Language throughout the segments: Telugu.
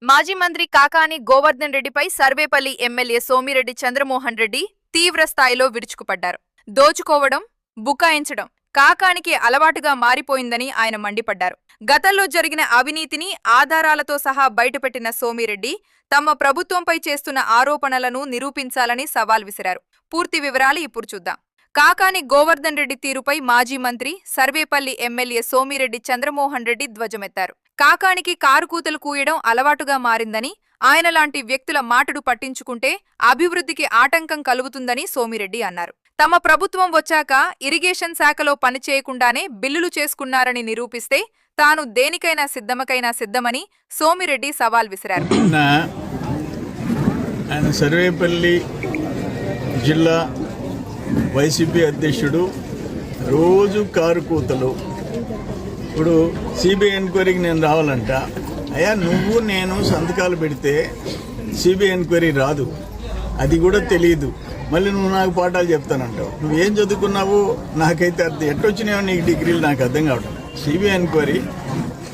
మాజీ మంత్రి కాకాని గోవర్ధన్ రెడ్డిపై సర్వేపల్లి ఎమ్మెల్యే సోమిరెడ్డి చంద్రమోహన్ రెడ్డి తీవ్ర స్థాయిలో విరుచుకుపడ్డారు. దోచుకోవడం, బుకాయించడం కాకానికి అలవాటుగా మారిపోయిందని ఆయన మండిపడ్డారు. గతంలో జరిగిన అవినీతిని ఆధారాలతో సహా బయటపెట్టిన సోమిరెడ్డి తమ ప్రభుత్వంపై చేస్తున్న ఆరోపణలను నిరూపించాలని సవాల్ విసిరారు. పూర్తి వివరాలు ఇప్పుడు చూద్దాం. కాకాని గోవర్ధన్ రెడ్డి తీరుపై మాజీ మంత్రి సర్వేపల్లి ఎమ్మెల్యే సోమిరెడ్డి చంద్రమోహన్ రెడ్డి ధ్వజమెత్తారు. కాకానికి కారు కూతలు కూయడం అలవాటుగా మారిందని, ఆయన లాంటి వ్యక్తుల మాటడు పట్టించుకుంటే అభివృద్ధికి ఆటంకం కలుగుతుందని సోమిరెడ్డి అన్నారు. తమ ప్రభుత్వం వచ్చాక ఇరిగేషన్ శాఖలో పనిచేయకుండానే బిల్లులు చేసుకున్నారని నిరూపిస్తే తాను దేనికైనా సిద్ధమని సోమిరెడ్డి సవాల్ విసిరారు. సర్వేపల్లి జిల్లా వైసీపీ అధ్యక్షుడు రోజు కారు కూతలు. ఇప్పుడు సిబిఐ ఎంక్వైరీకి నేను రావాలంట. అయ్యా, నువ్వు నేను సంతకాలు పెడితే సిబిఐ ఎంక్వైరీ రాదు, అది కూడా తెలియదు. మళ్ళీ నువ్వు నాకు పాఠాలు చెప్తానంటావు. నువ్వేం చదువుకున్నావు నాకైతే అర్థం, ఎట్టొచ్చినావో నీకు డిగ్రీలు నాకు అర్థం కావడం. CBI enquiry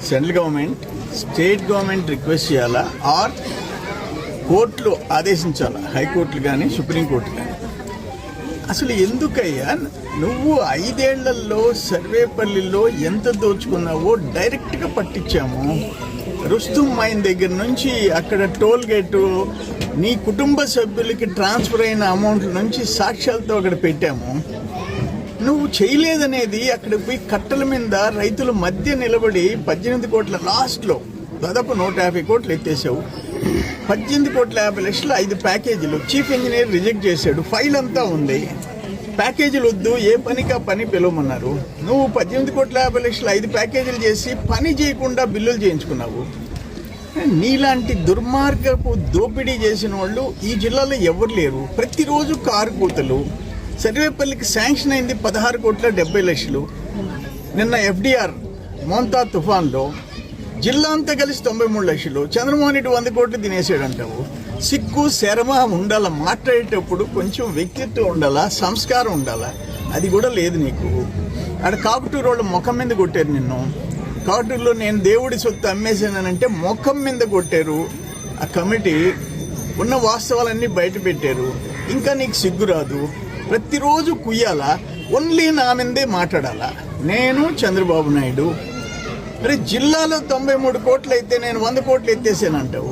central government, state government request చేయాలా, ఆర్ కోర్టులు ఆదేశించాలా, హైకోర్టులు కానీ సుప్రీంకోర్టు కానీ. అసలు ఎందుకయ్యా నువ్వు 5 ఏళ్లలో సర్వేపల్లిలో ఎంత దోచుకున్నావో డైరెక్ట్గా పట్టించాము. రుస్తుం మైన్ దగ్గర నుంచి అక్కడ టోల్ గేటు నీ కుటుంబ సభ్యులకి ట్రాన్స్ఫర్ అయిన అమౌంట్ నుంచి సాక్ష్యాలతో అక్కడ పెట్టాము. నువ్వు చేయలేదనేది అక్కడ పోయి కట్టల మీద రైతుల మధ్య నిలబడి 18 కోట్ల లాస్ట్లో దాదాపు 150 కోట్లు ఎత్తేసావు. 18,50,00,000 5 ప్యాకేజీలు చీఫ్ ఇంజనీర్ రిజెక్ట్ చేశాడు. ఫైల్ అంతా ఉంది. ప్యాకేజీలు వద్దు, ఏ పనికి ఆ పని పిలవమన్నారు. నువ్వు 18,50,00,000 5 ప్యాకేజీలు చేసి పని చేయకుండా బిల్లులు చేయించుకున్నావు. నీలాంటి దుర్మార్గపు దోపిడీ చేసిన వాళ్ళు ఈ జిల్లాలో ఎవరు లేరు. ప్రతిరోజు కారు కూతలు. సర్వేపల్లికి శాంక్షన్ అయింది 16,70,00,000. నిన్న ఎఫ్డిఆర్ మోంతా తుఫాన్లో జిల్లా అంతా కలిసి 93 లక్షలు. చంద్రమోహన్ రెడ్డి 100 కోట్లు తినేసాడంటావు. సిగ్గు శరమ ఉండాలా, మాట్లాడేటప్పుడు కొంచెం వ్యక్తిత్వం ఉండాలా, సంస్కారం ఉండాలా. అది కూడా లేదు నీకు. అక్కడ కాకుటూరు వాళ్ళు ముఖం మీద కొట్టారు నిన్ను. కాకుటూరులో నేను దేవుడి సొత్తు అమ్మేసానంటే ముఖం మీద కొట్టారు. ఆ కమిటీ ఉన్న వాస్తవాలన్నీ బయట పెట్టారు. ఇంకా నీకు సిగ్గు రాదు. ప్రతిరోజు కుయ్యాలా, ఓన్లీ నా మీదే మాట్లాడాలా. నేను చంద్రబాబు నాయుడు. మరి జిల్లాలో 93 కోట్లు అయితే నేను 100 కోట్లు ఎత్తేసానంటావు.